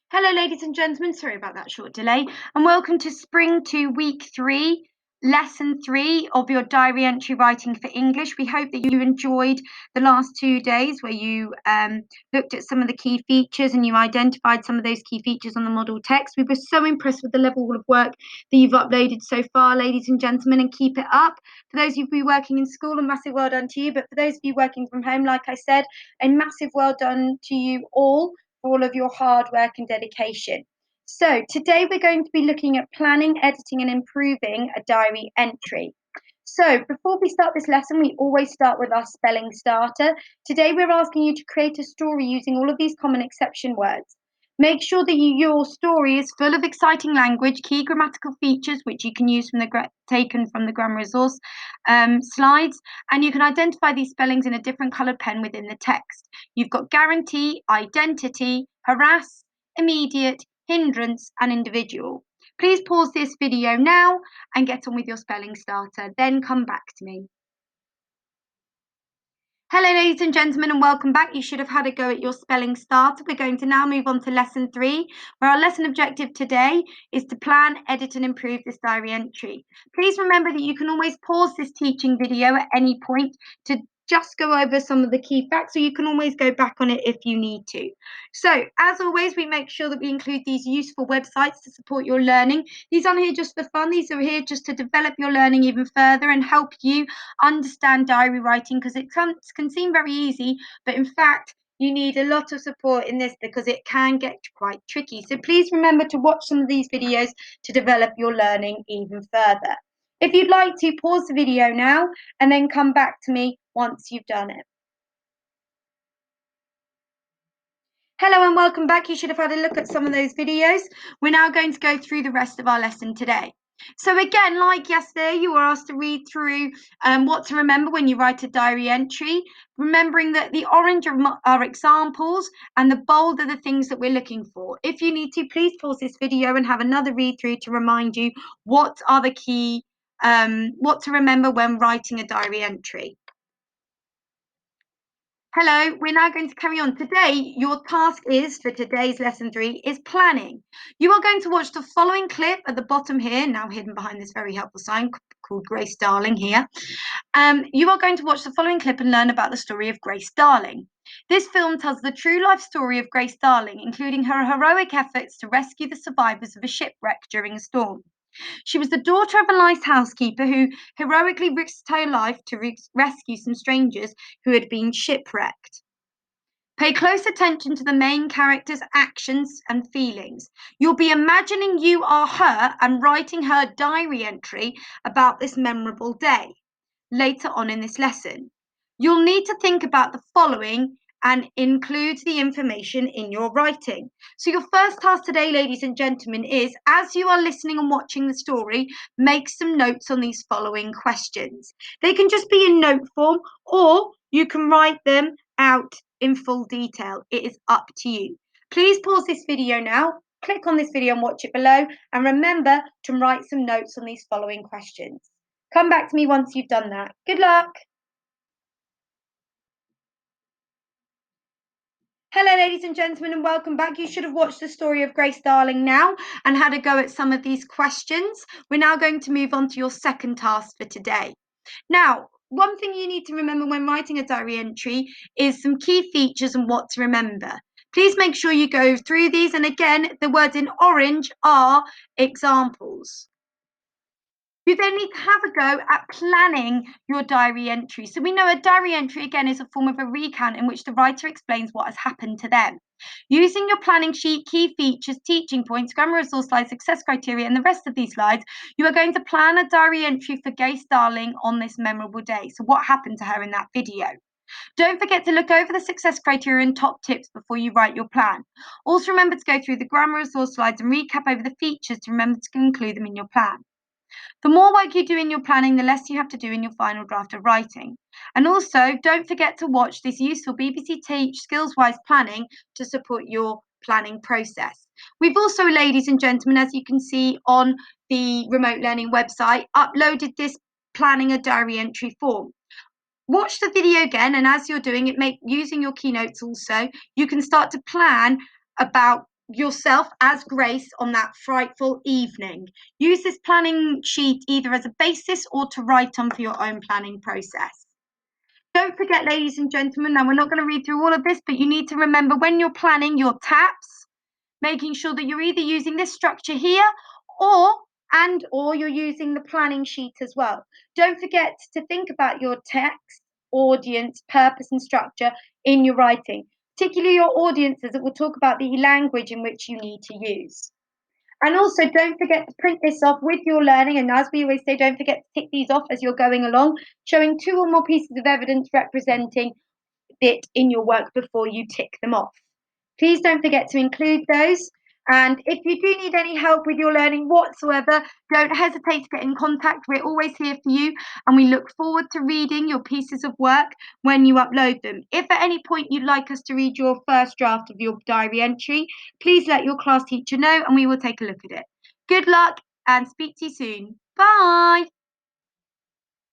Hello, ladies and gentlemen. Sorry about that short delay, and welcome to Spring 2, Week 3, Lesson 3 of your diary entry writing for English. We hope that you enjoyed the last 2 days where you looked at some of the key features and you identified some of those key features on the model text. We were so impressed with the level of work that you've uploaded so far, ladies and gentlemen, and keep it up. For those of you working in school, a massive well done to you. But for those of you working from home, like I said, a massive well done to you all for all of your hard work and dedication. So today we're going to be looking at planning, editing and improving a diary entry. So before we start this lesson, we always start with our spelling starter. Today we're asking you to create a story using all of these common exception words. Make sure that your story is full of exciting language, key grammatical features, which you can use from taken from the grammar resource slides, and you can identify these spellings in a different coloured pen within the text. You've got guarantee, identity, harass, immediate, hindrance, and individual. Please pause this video now and get on with your spelling starter, then come back to me. Hello, ladies and gentlemen, and welcome back. You should have had a go at your spelling starter. We're going to now move on to lesson 3, where our lesson objective today is to plan, edit, and improve this diary entry. Please remember that you can always pause this teaching video at any point to just go over some of the key facts, or you can always go back on it if you need to. So, as always, we make sure that we include these useful websites to support your learning. These aren't here just for fun. These are here just to develop your learning even further and help you understand diary writing, because it can seem very easy, but in fact, you need a lot of support in this because it can get quite tricky. So please remember to watch some of these videos to develop your learning even further. If you'd like to, pause the video now and then come back to me once you've done it. Hello and welcome back. You should have had a look at some of those videos. We're now going to go through the rest of our lesson today. So again, like yesterday, you were asked to read through what to remember when you write a diary entry, remembering that the orange are examples and the bold are the things that we're looking for. If you need to, please pause this video and have another read through to remind you what are the key, what to remember when writing a diary entry. Hello, we're now going to carry on. Today, your task is, for today's lesson 3, is planning. You are going to watch the following clip at the bottom here, now hidden behind this very helpful sign called Grace Darling here. You are going to watch the following clip and learn about the story of Grace Darling. This film tells the true life story of Grace Darling, including her heroic efforts to rescue the survivors of a shipwreck during a storm. She was the daughter of a nice housekeeper who heroically risked her life to rescue some strangers who had been shipwrecked. Pay close attention to the main character's actions and feelings. You'll be imagining you are her and writing her diary entry about this memorable day later on in this lesson. You'll need to think about the following and include the information in your writing. So your first task today, ladies and gentlemen, is, as you are listening and watching the story, make some notes on these following questions. They can just be in note form, or you can write them out in full detail. It is up to you. Please pause this video now, click on this video and watch it below, and remember to write some notes on these following questions. Come back to me once you've done that. Good luck. Hello, ladies and gentlemen, and welcome back. You should have watched the story of Grace Darling now and had a go at some of these questions. We're now going to move on to your second task for today. Now, one thing you need to remember when writing a diary entry is some key features and what to remember. Please make sure you go through these, and again, the words in orange are examples. You then need to have a go at planning your diary entry. So we know a diary entry, again, is a form of a recount in which the writer explains what has happened to them. Using your planning sheet, key features, teaching points, grammar resource slides, success criteria, and the rest of these slides, you are going to plan a diary entry for Grace Darling on this memorable day. So what happened to her in that video? Don't forget to look over the success criteria and top tips before you write your plan. Also remember to go through the grammar resource slides and recap over the features to remember to include them in your plan. The more work you do in your planning, the less you have to do in your final draft of writing. And also, don't forget to watch this useful BBC Teach Skillswise planning to support your planning process. We've also, ladies and gentlemen, as you can see on the remote learning website, uploaded this planning a diary entry form. Watch the video again, and as you're doing it, using your keynotes also, you can start to plan about yourself as Grace on that frightful evening. Use this planning sheet either as a basis or to write on for your own planning process. Don't forget, ladies and gentlemen, now we're not going to read through all of this, but you need to remember when you're planning your TAPS, making sure that you're either using this structure here or you're using the planning sheet as well. Don't forget to think about your text, audience, purpose, and structure in your writing, particularly your audiences that will talk about the language in which you need to use. And also, don't forget to print this off with your learning. And as we always say, don't forget to tick these off as you're going along, showing 2 or more pieces of evidence representing it in your work before you tick them off. Please don't forget to include those. And if you do need any help with your learning whatsoever, don't hesitate to get in contact. We're always here for you, and we look forward to reading your pieces of work when you upload them. If at any point you'd like us to read your first draft of your diary entry, please let your class teacher know and we will take a look at it. Good luck and speak to you soon. Bye.